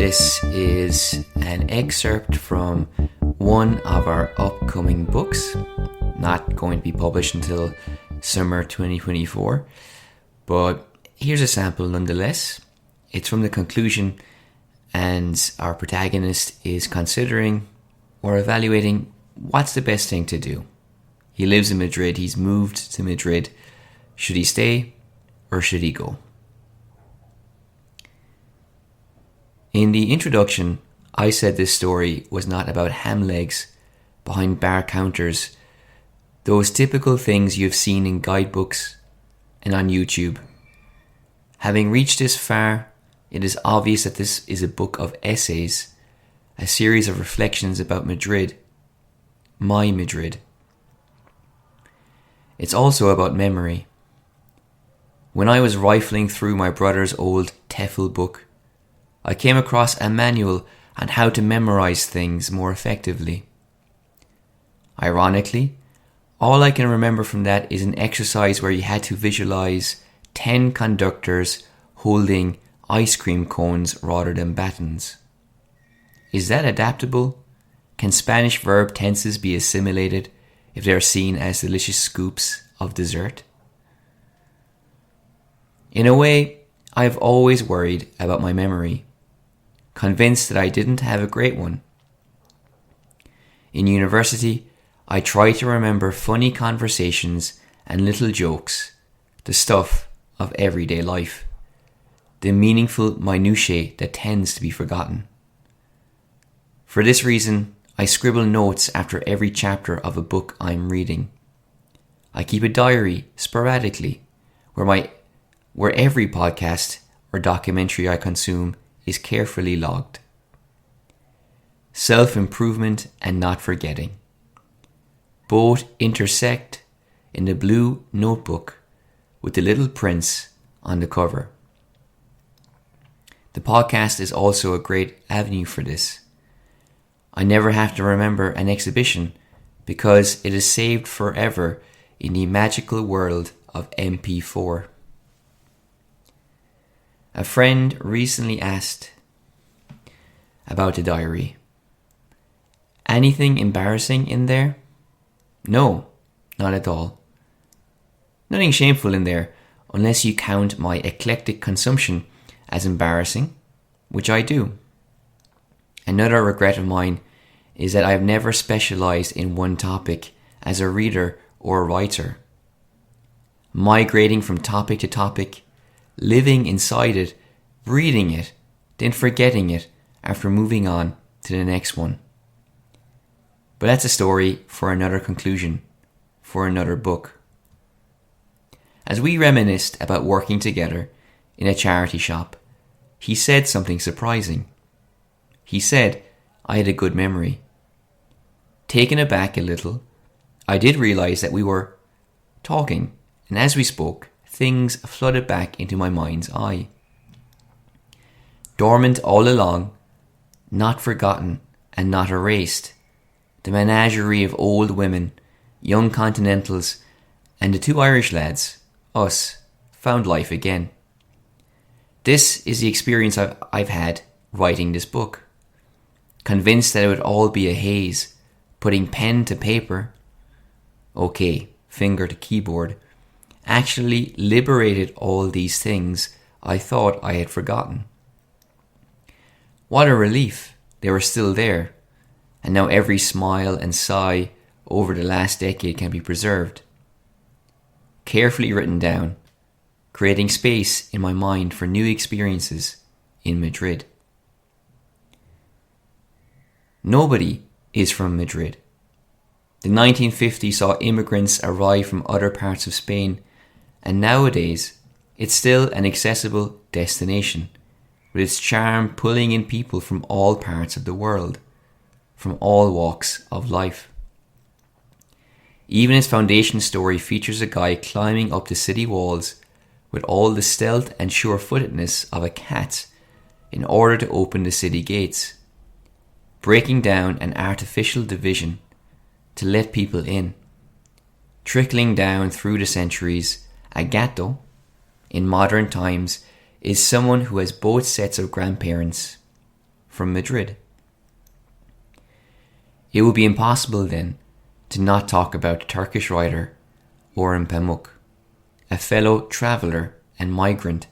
This is an excerpt from one of our upcoming books, not going to be published until summer 2024, but here's a sample nonetheless. It's from the conclusion, and our protagonist is considering or evaluating what's the best thing to do. He lives in Madrid, he's moved to Madrid. Should he stay or should he go? In the introduction, I said this story was not about ham legs behind bar counters, those typical things you've seen in guidebooks and on YouTube. Having reached this far, it is obvious that this is a book of essays, a series of reflections about Madrid, my Madrid. It's also about memory. When I was rifling through my brother's old TEFL book, I came across a manual on how to memorize things more effectively. Ironically, all I can remember from that is an exercise where you had to visualize 10 conductors holding ice cream cones rather than batons. Is that adaptable? Can Spanish verb tenses be assimilated if they are seen as delicious scoops of dessert? In a way, I've always worried about my memory, convinced that I didn't have a great one. In university, I tried to remember funny conversations and little jokes, the stuff of everyday life, the meaningful minutiae that tends to be forgotten. For this reason, I scribble notes after every chapter of a book I'm reading. I keep a diary sporadically where every podcast or documentary I consume is carefully logged. Self-improvement and not forgetting. Both intersect in the blue notebook with the little prince on the cover. The podcast is also a great avenue for this. I never have to remember an exhibition because it is saved forever in the magical world of MP4. A friend recently asked about the diary. Anything embarrassing in there? No, not at all. Nothing shameful in there, unless you count my eclectic consumption as embarrassing, which I do. Another regret of mine is that I have never specialized in one topic as a reader or a writer. Migrating from topic to topic, living inside it, reading it, then forgetting it after moving on to the next one. But that's a story for another conclusion, for another book. As we reminisced about working together in a charity shop, he said something surprising. He said I had a good memory. Taken aback a little, I did realize that we were talking, and as we spoke, things flooded back into my mind's eye. Dormant all along, not forgotten and not erased, the menagerie of old women, young continentals, and the two Irish lads, us, found life again. This is the experience I've had writing this book. Convinced that it would all be a haze, putting pen to paper, finger to keyboard, actually liberated all these things I thought I had forgotten. What a relief, they were still there, and now every smile and sigh over the last decade can be preserved. Carefully written down, creating space in my mind for new experiences in Madrid. Nobody is from Madrid. The 1950s saw immigrants arrive from other parts of Spain, and nowadays it's still an accessible destination, with its charm pulling in people from all parts of the world, from all walks of life. Even its foundation story features a guy climbing up the city walls with all the stealth and sure-footedness of a cat in order to open the city gates, breaking down an artificial division to let people in. Trickling down through the centuries, a gato, in modern times, is someone who has both sets of grandparents, from Madrid. It would be impossible then to not talk about Turkish writer Orhan Pamuk, a fellow traveller and migrant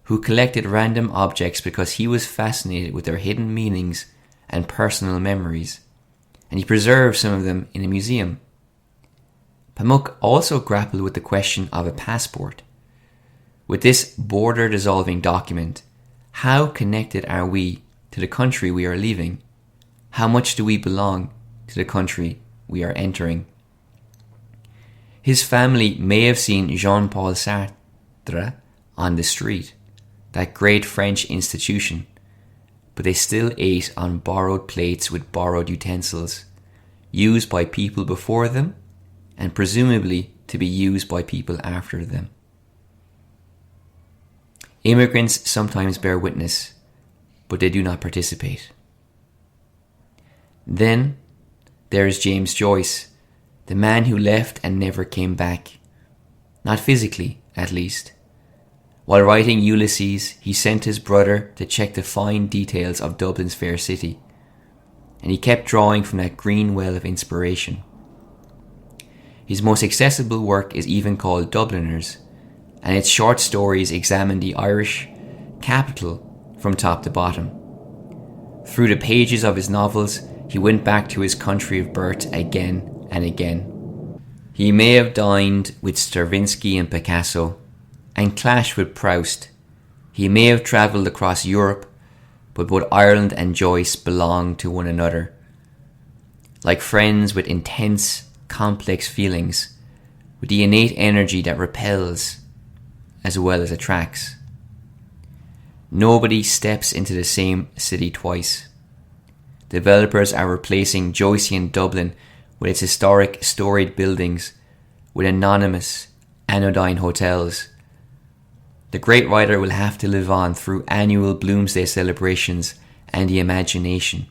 who collected random objects because he was fascinated with their hidden meanings and personal memories, and he preserved some of them in a museum. Pamuk also grappled with the question of a passport. With this border-dissolving document, how connected are we to the country we are leaving? How much do we belong to the country we are entering? His family may have seen Jean-Paul Sartre on the street, that great French institution, but they still ate on borrowed plates with borrowed utensils, used by people before them and presumably to be used by people after them. Immigrants sometimes bear witness, but they do not participate. Then there is James Joyce, the man who left and never came back. Not physically, at least. While writing Ulysses, he sent his brother to check the fine details of Dublin's fair city, and he kept drawing from that green well of inspiration. His most accessible work is even called Dubliners, and its short stories examine the Irish capital from top to bottom. Through the pages of his novels, he went back to his country of birth again and again. He may have dined with Stravinsky and Picasso, and clashed with Proust. He may have travelled across Europe, but both Ireland and Joyce belong to one another. Like friends with intense, complex feelings, with the innate energy that repels as well as attracts. Nobody steps into the same city twice. Developers are replacing Joycean Dublin with its historic storied buildings with anonymous anodyne hotels. The great writer will have to live on through annual Bloomsday celebrations and the imagination,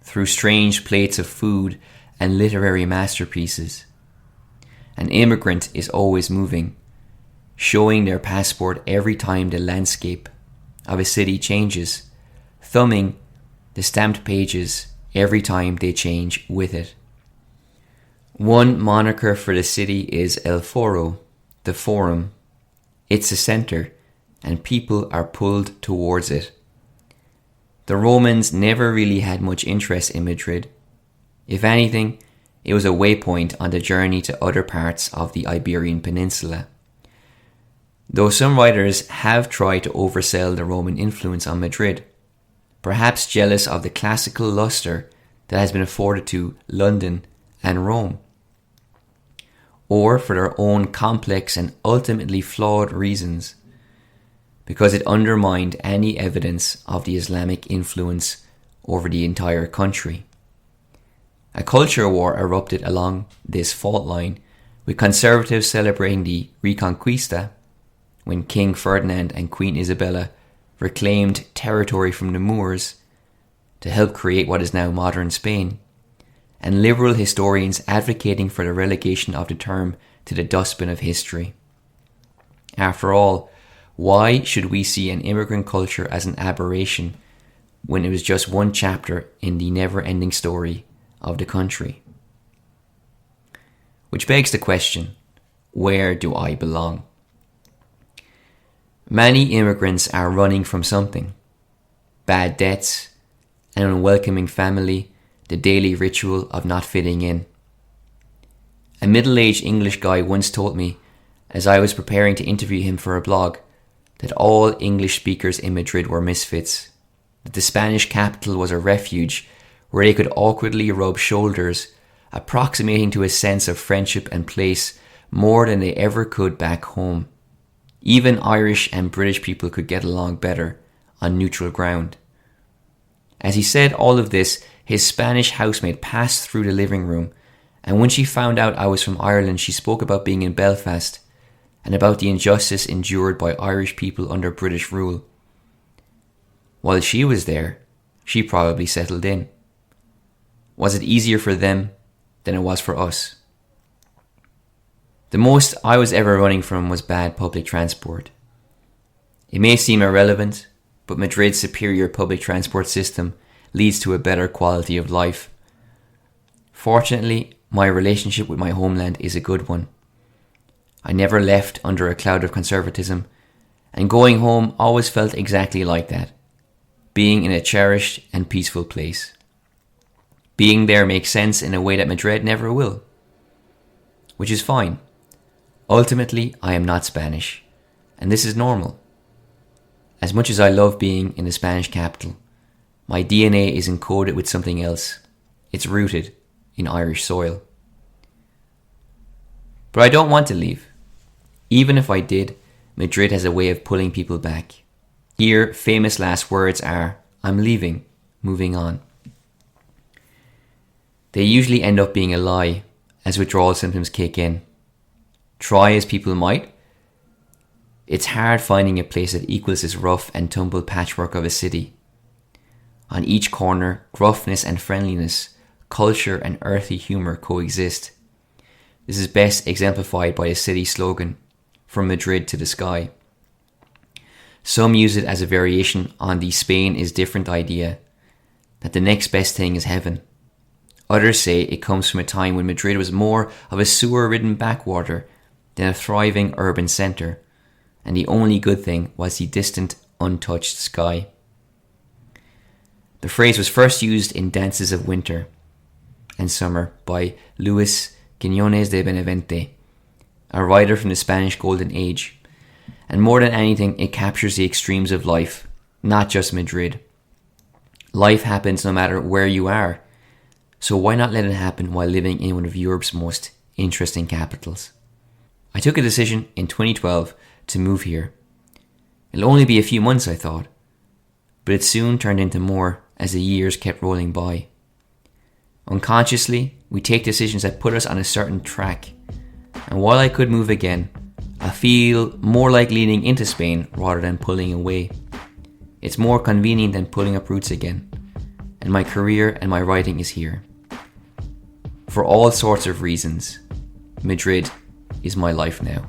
through strange plates of food and literary masterpieces. An immigrant is always moving, showing their passport every time the landscape of a city changes, thumbing the stamped pages every time they change with it. One moniker for the city is El Foro, the Forum. It's a centre, and people are pulled towards it. The Romans never really had much interest in Madrid. If anything, it was a waypoint on the journey to other parts of the Iberian Peninsula. Though some writers have tried to oversell the Roman influence on Madrid, perhaps jealous of the classical lustre that has been afforded to London and Rome, or for their own complex and ultimately flawed reasons, because it undermined any evidence of the Islamic influence over the entire country. A culture war erupted along this fault line, with conservatives celebrating the Reconquista, when King Ferdinand and Queen Isabella reclaimed territory from the Moors to help create what is now modern Spain, and liberal historians advocating for the relegation of the term to the dustbin of history. After all, why should we see an immigrant culture as an aberration when it was just one chapter in the never-ending story of the country? Which begs the question, where do I belong? Many immigrants are running from something. Bad debts, an unwelcoming family, the daily ritual of not fitting in. A middle-aged English guy once told me, as I was preparing to interview him for a blog, that all English speakers in Madrid were misfits, that the Spanish capital was a refuge where they could awkwardly rub shoulders, approximating to a sense of friendship and place more than they ever could back home. Even Irish and British people could get along better on neutral ground. As he said all of this, his Spanish housemate passed through the living room, and when she found out I was from Ireland, she spoke about being in Belfast and about the injustice endured by Irish people under British rule. While she was there, she probably settled in. Was it easier for them than it was for us? The most I was ever running from was bad public transport. It may seem irrelevant, but Madrid's superior public transport system leads to a better quality of life. Fortunately, my relationship with my homeland is a good one. I never left under a cloud of conservatism, and going home always felt exactly like that, being in a cherished and peaceful place. Being there makes sense in a way that Madrid never will, which is fine. Ultimately, I am not Spanish, and this is normal. As much as I love being in the Spanish capital, my DNA is encoded with something else. It's rooted in Irish soil. But I don't want to leave. Even if I did, Madrid has a way of pulling people back. Here, famous last words are, "I'm leaving, moving on." They usually end up being a lie as withdrawal symptoms kick in. Try as people might, it's hard finding a place that equals this rough and tumble patchwork of a city. On each corner, gruffness and friendliness, culture and earthy humour coexist. This is best exemplified by the city slogan, "From Madrid to the sky." Some use it as a variation on the Spain is different idea, that the next best thing is heaven. Others say it comes from a time when Madrid was more of a sewer-ridden backwater than a thriving urban centre, and the only good thing was the distant, untouched sky. The phrase was first used in Dances of Winter and Summer by Luis Quiñones de Benavente, a writer from the Spanish Golden Age, and more than anything, it captures the extremes of life, not just Madrid. Life happens no matter where you are, so why not let it happen while living in one of Europe's most interesting capitals? I took a decision in 2012 to move here. It'll only be a few months, I thought, but it soon turned into more as the years kept rolling by. Unconsciously, we take decisions that put us on a certain track, and while I could move again, I feel more like leaning into Spain rather than pulling away. It's more convenient than pulling up roots again, and my career and my writing is here. For all sorts of reasons, Madrid is my life now.